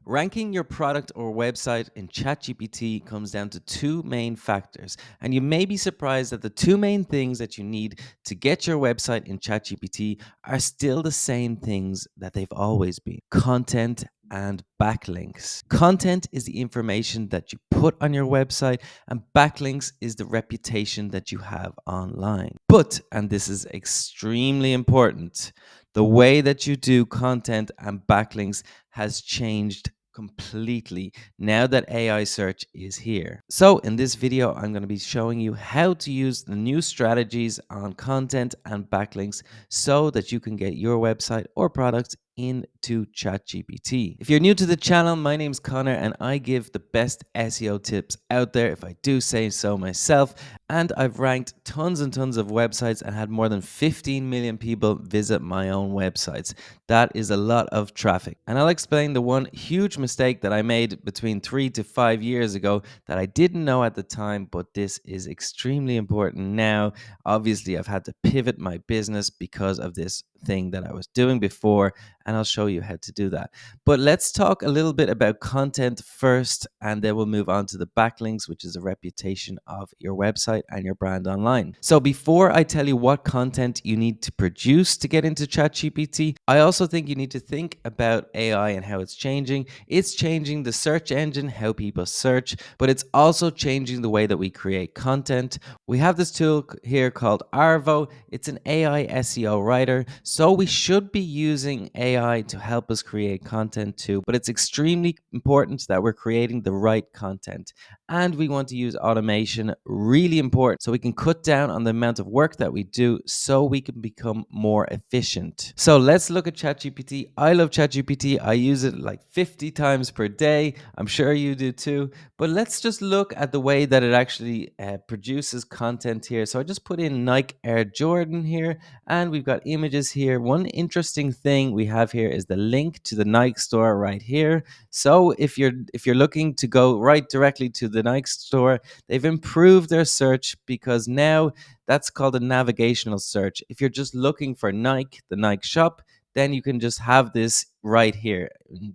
Ranking your product or website in ChatGPT comes down to two main factors, and you may be surprised that the two main things that you need to get your website in ChatGPT are still the same things that they've always been: content and backlinks. Content is the information that you put on your website, and backlinks is the reputation that you have online. But, and this is extremely important, the way that you do content and backlinks has changed completely now that AI search is here. So in this video, I'm going to be showing you how to use the new strategies on content and backlinks so that you can get your website or product into ChatGPT. If you're new to the channel, my name's Connor and I give the best SEO tips out there, if I do say so myself. And I've ranked tons and tons of websites and had more than 15 million people visit my own websites. That is a lot of traffic. And I'll explain the one huge mistake that I made between 3 to 5 years ago that I didn't know at the time, but this is extremely important now. Obviously, I've had to pivot my business because of this thing that I was doing before, and I'll show you how to do that. But let's talk a little bit about content first, and then we'll move on to the backlinks, which is a reputation of your website and your brand online. So before I tell you what content you need to produce to get into ChatGPT, I also think you need to think about AI and how it's changing. It's changing the search engine, how people search, but it's also changing the way that we create content. We have this tool here called Arvo. It's an AI SEO writer. So we should be using AI to help us create content too, but it's extremely important that we're creating the right content. And we want to use automation, really important, so we can cut down on the amount of work that we do so we can become more efficient. So let's look at ChatGPT. I love ChatGPT. I use it like 50 times per day. I'm sure you do too. But let's just look at the way that it actually produces content here. So I just put in Nike Air Jordan here, and we've got images here. One interesting thing we have here is the link to the Nike store right here. So if you're looking to go right directly to the Nike store, they've improved their search because now that's called a navigational search. If you're just looking for Nike, the Nike shop, then you can just have this right here,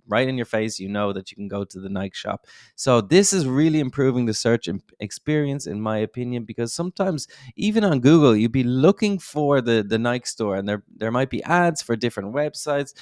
right in your face. You know that you can go to the Nike shop. So this is really improving the search experience, in my opinion, because sometimes even on Google, you'd be looking for the Nike store, and there might be ads for different websites,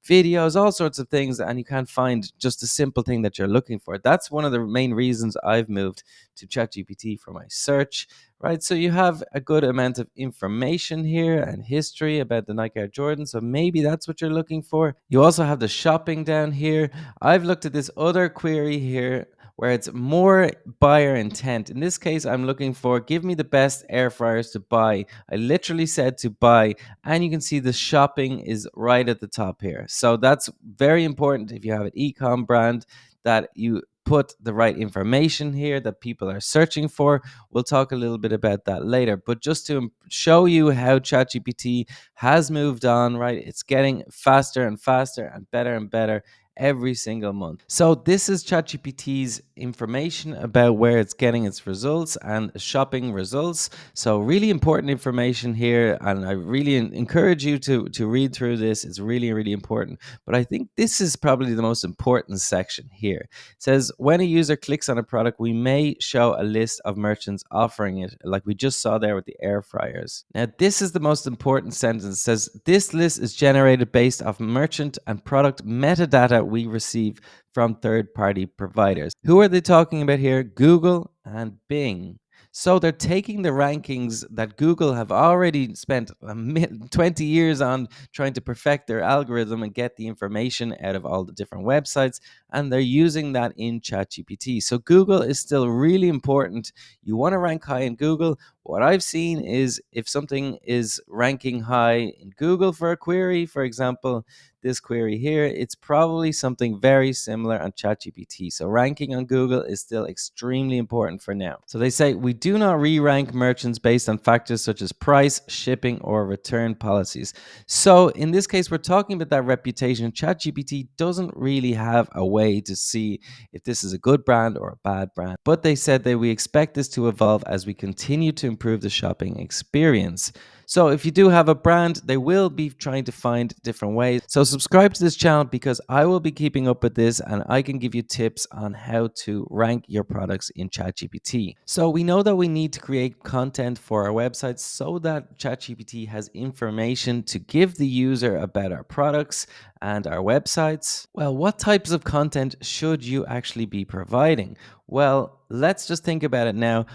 videos, all sorts of things, and you can't find just a simple thing that you're looking for. That's one of the main reasons I've moved to ChatGPT for my search. Right, so you have a good amount of information here and history about the Nike Air Jordan, so maybe that's what you're looking for. You also have the shopping down here. I've looked at this other query here where it's more buyer intent. In this case, I'm looking for, give me the best air fryers to buy. I literally said to buy, and you can see the shopping is right at the top here. So that's very important if you have an e-com brand, that you put the right information here that people are searching for. We'll talk a little bit about that later, but just to show you how ChatGPT has moved on, right? It's getting faster and faster and better every single month. So this is ChatGPT's information about where it's getting its results and shopping results. So really important information here, and I really encourage you to read through this. It's really important. But I think this is probably the most important section here. It says, when a user clicks on a product, we may show a list of merchants offering it, like we just saw there with the air fryers. Now, this is the most important sentence. It says, this list is generated based off merchant and product metadata we receive from third-party providers. Who are they talking about here? Google and Bing. So they're taking the rankings that Google have already spent 20 years on trying to perfect their algorithm and get the information out of all the different websites, and they're using that in ChatGPT. So Google is still really important. You want to rank high in Google. What I've seen is if something is ranking high in Google for a query, for example, this query here, it's probably something very similar on ChatGPT. So ranking on Google is still extremely important for now. So they say, we do not re-rank merchants based on factors such as price, shipping, or return policies. So in this case, we're talking about that reputation. ChatGPT doesn't really have a way to see if this is a good brand or a bad brand. But they said that we expect this to evolve as we continue to improve the shopping experience. So if you do have a brand, they will be trying to find different ways. So subscribe to this channel because I will be keeping up with this and I can give you tips on how to rank your products in ChatGPT. So we know that we need to create content for our websites so that ChatGPT has information to give the user about our products and our websites. Well, what types of content should you actually be providing? Well, let's just think about it now.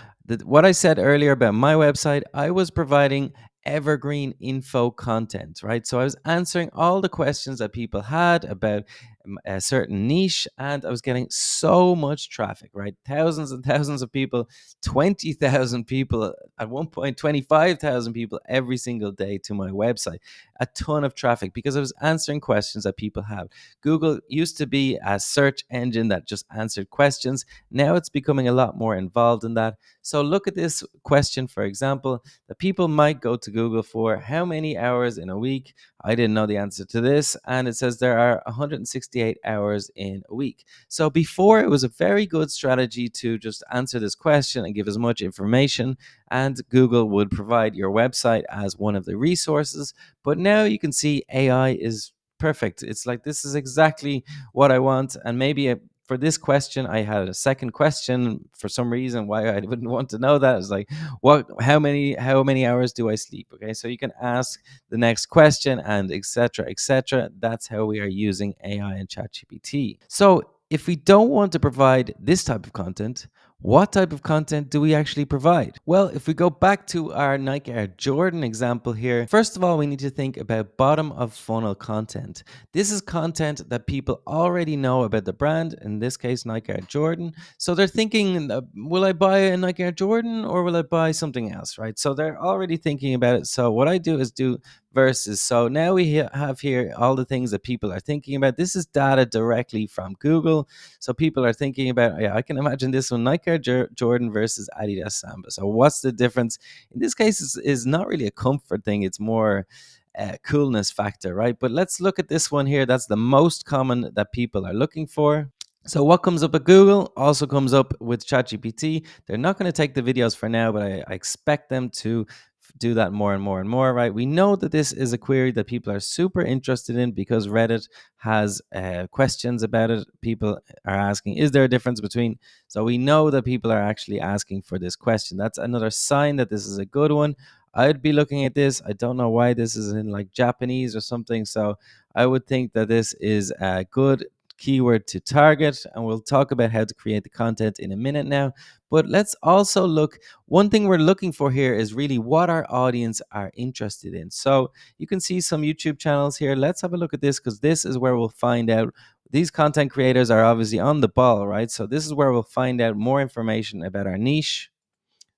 What I said earlier about my website, I was providing evergreen info content, right? So I was answering all the questions that people had about a certain niche, and I was getting so much traffic, right? Thousands and thousands of people, 20,000 people at one point, 25,000 people every single day to my website. A ton of traffic because I was answering questions that people have. Google used to be a search engine that just answered questions. Now it's becoming a lot more involved in that. So look at this question, for example, that people might go to Google for: how many hours in a week? I didn't know the answer to this. And it says there are 168 hours in a week. So before, it was a very good strategy to just answer this question and give as much information, and Google would provide your website as one of the resources. But now you can see AI is perfect. It's like, this is exactly what I want. And maybe for this question, I had a second question for some reason why I wouldn't want to know that. It's like, how many hours do I sleep? Okay, so you can ask the next question and etc. etc. That's how we are using AI and ChatGPT. So if we don't want to provide this type of content, what type of content do we actually provide? Well, if we go back to our Nike Air Jordan example here, first of all, we need to think about bottom of funnel content. This is content that people already know about the brand, in this case, Nike Air Jordan. So they're thinking, will I buy a Nike Air Jordan or will I buy something else, right? So they're already thinking about it. So what I do is do versus. So now we have here all the things that people are thinking about. This is data directly from Google. So people are thinking about, yeah, I can imagine this one: Nike Air Jordan versus Adidas Samba. So what's the difference? In this case, is not really a comfort thing. It's more coolness factor, right? But let's look at this one here. That's the most common that people are looking for. So what comes up at Google also comes up with ChatGPT. They're not going to take the videos for now, but I expect them to do that more and more and more, right? We know that this is a query that people are super interested in because Reddit has questions about it. People are asking, is there a difference between? So we know that people are actually asking for this question. That's another sign that this is a good one. I'd be looking at this. I don't know why this is in like Japanese or something. So I would think that this is a good keyword to target, and we'll talk about how to create the content in a minute now. But let's also look, one thing we're looking for here is really what our audience are interested in. So you can see some YouTube channels here. Let's have a look at this, because this is where we'll find out. These content creators are obviously on the ball, right? So this is where we'll find out more information about our niche.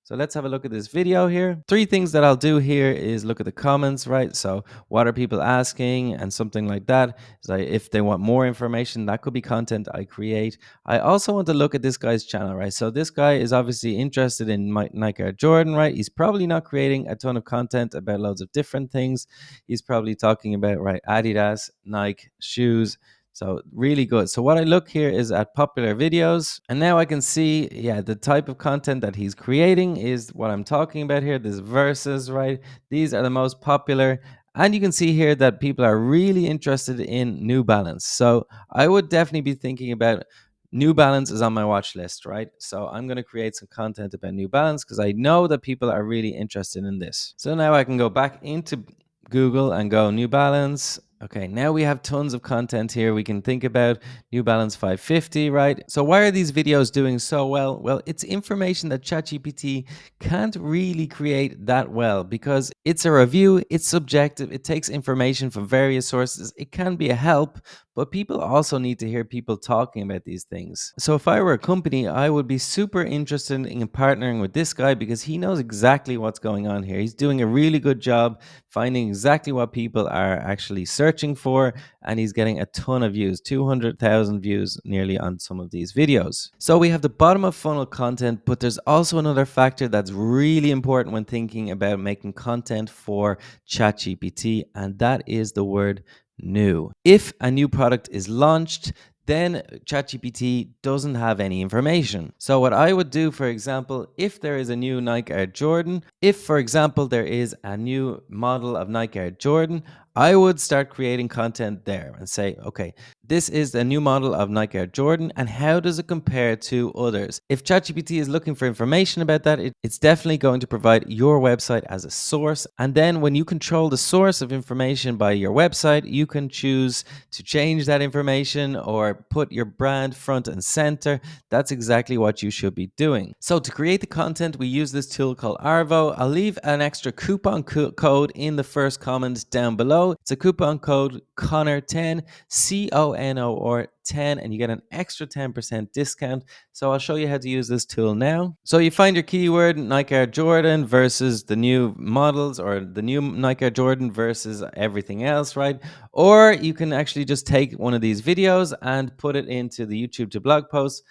So let's have a look at this video here. Three things that I'll do here is look at the comments, right? So what are people asking and something like that. So if they want more information, that could be content I create. I also want to look at this guy's channel, right? So this guy is obviously interested in Nike Air Jordan, right? He's probably not creating a ton of content about loads of different things. He's probably talking about, right, Adidas, Nike, shoes. So really good. So what I look here is at popular videos, and now I can see, yeah, the type of content that he's creating is what I'm talking about here. This verses, right? These are the most popular. And you can see here that people are really interested in New Balance. So I would definitely be thinking about New Balance is on my watch list, right? So I'm going to create some content about New Balance because I know that people are really interested in this. So now I can go back into Google and go New Balance. Okay, now we have tons of content here. We can think about New Balance 550, right? So why are these videos doing so well? Well, it's information that ChatGPT can't really create that well because it's a review, it's subjective, it takes information from various sources. It can be a help, but people also need to hear people talking about these things. So if I were a company, I would be super interested in partnering with this guy because he knows exactly what's going on here. He's doing a really good job finding exactly what people are actually searching for, and he's getting a ton of views, 200,000 views nearly on some of these videos. So we have the bottom of funnel content, but there's also another factor that's really important when thinking about making content for ChatGPT, and that is the word new. If a new product is launched, then ChatGPT doesn't have any information. So what I would do, for example, if there is a new Nike Air Jordan, if for example there is a new model of Nike Air Jordan, I would start creating content there and say, okay, this is a new model of Nike Air Jordan, and how does it compare to others? If ChatGPT is looking for information about that, it's definitely going to provide your website as a source. And then when you control the source of information by your website, you can choose to change that information or put your brand front and center. That's exactly what you should be doing. So to create the content, we use this tool called Arvo. I'll leave an extra coupon code in the first comment down below. It's a coupon code Connor10, CONO or 10, and you get an extra 10% discount. So I'll show you how to use this tool now. So you find your keyword Nike Air Jordan versus the new models, or the new Nike Air Jordan versus everything else, right? Or you can actually just take one of these videos and put it into the YouTube to blog post.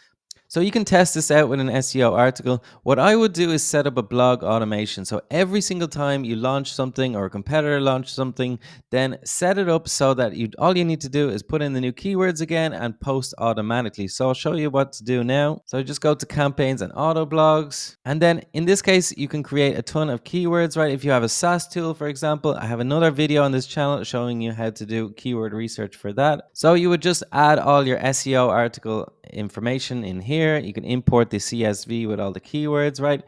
So you can test this out with an SEO article. What I would do is set up a blog automation. So every single time you launch something or a competitor launch something, then set it up so that all you need to do is put in the new keywords again and post automatically. So I'll show you what to do now. So just go to campaigns and auto blogs. And then in this case, you can create a ton of keywords, right? If you have a SaaS tool, for example, I have another video on this channel showing you how to do keyword research for that. So you would just add all your SEO article information in here. You can import the CSV with all the keywords, right?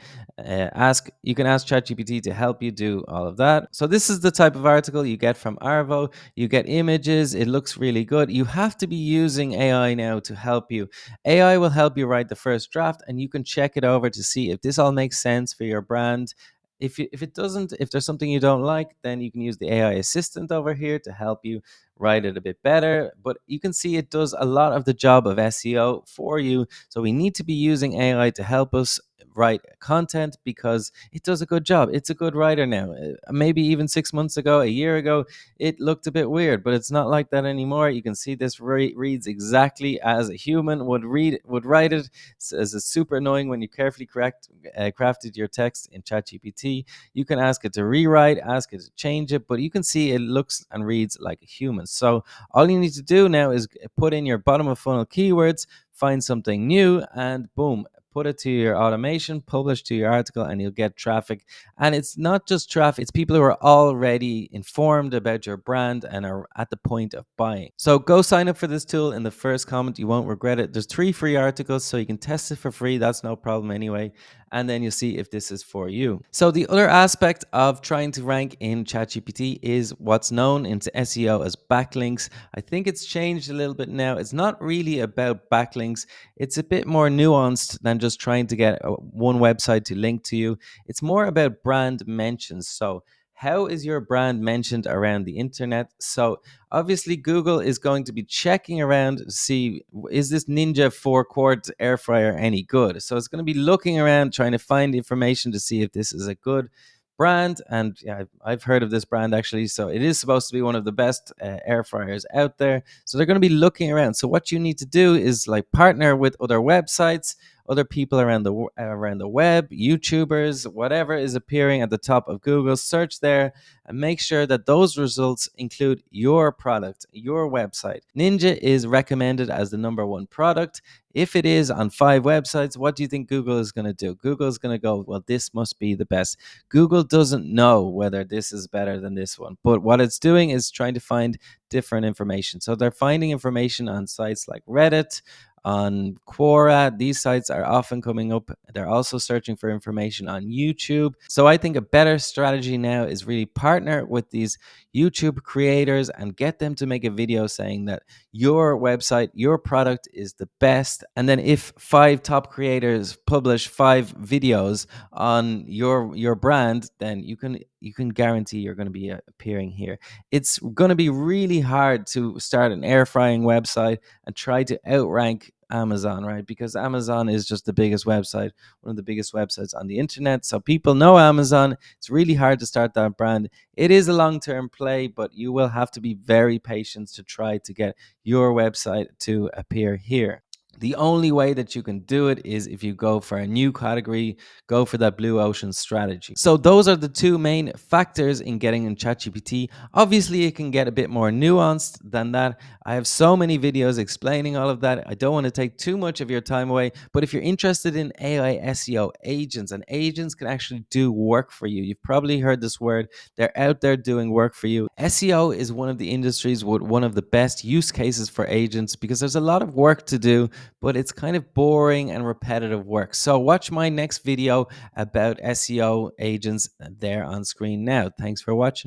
You can ask ChatGPT to help you do all of that. So this is the type of article you get from Arvo. You get images. It looks really good. You have to be using AI now to help you. AI will help you write the first draft, and you can check it over to see if this all makes sense for your brand. If it doesn't, if there's something you don't like, then you can use the AI assistant over here to help you write it a bit better. But you can see it does a lot of the job of SEO for you. So we need to be using AI to help us write content because it does a good job. It's a good writer now. Maybe even 6 months ago, a year ago, it looked a bit weird, but it's not like that anymore. You can see this reads exactly as a human would write it. It's super annoying when you carefully crafted your text in ChatGPT. You can ask it to rewrite, ask it to change it, but you can see it looks and reads like a human. So all you need to do now is put in your bottom of funnel keywords, find something new, and boom, put it to your automation, publish to your article, and you'll get traffic. And it's not just traffic, it's people who are already informed about your brand and are at the point of buying. So go sign up for this tool in the first comment. You won't regret it. There's 3 free articles, so you can test it for free. That's no problem anyway. And then you'll see if this is for you. So the other aspect of trying to rank in ChatGPT is what's known into SEO as backlinks. I think it's changed a little bit now. It's not really about backlinks. It's a bit more nuanced than just trying to get one website to link to you. It's more about brand mentions. So how is your brand mentioned around the internet? So obviously Google is going to be checking around to see, is this Ninja 4-quart air fryer any good? So it's going to be looking around trying to find information to see if this is a good brand. And yeah, I've heard of this brand actually. So it is supposed to be one of the best air fryers out there. So they're going to be looking around. So what you need to do is like partner with other websites, other people around the web, YouTubers, whatever is appearing at the top of Google. Search there and make sure that those results include your product, your website. Ninja is recommended as the #1 product. If it is on 5 websites, what do you think Google is going to do? Google is going to go, well, this must be the best. Google doesn't know whether this is better than this one, but what it's doing is trying to find different information. So they're finding information on sites like Reddit, on Quora. These sites are often coming up. They're also searching for information on YouTube. So I think a better strategy now is really partner with these YouTube creators and get them to make a video saying that your website, your product is the best. And then if 5 top creators publish 5 videos on your brand, then you can guarantee you're going to be appearing here. It's going to be really hard to start an air frying website and try to outrank Amazon, right? Because Amazon is just the biggest website, one of the biggest websites on the internet. So people know Amazon. It's really hard to start that brand. It is a long-term play, but you will have to be very patient to try to get your website to appear here. The only way that you can do it is if you go for a new category, go for that blue ocean strategy. So those are the two main factors in getting in ChatGPT. Obviously, it can get a bit more nuanced than that. I have so many videos explaining all of that. I don't want to take too much of your time away, but if you're interested in AI SEO agents, and agents can actually do work for you. You've probably heard this word. They're out there doing work for you. SEO is one of the industries with one of the best use cases for agents because there's a lot of work to do, but it's kind of boring and repetitive work. So watch my next video about SEO agents there on screen now. Thanks for watching.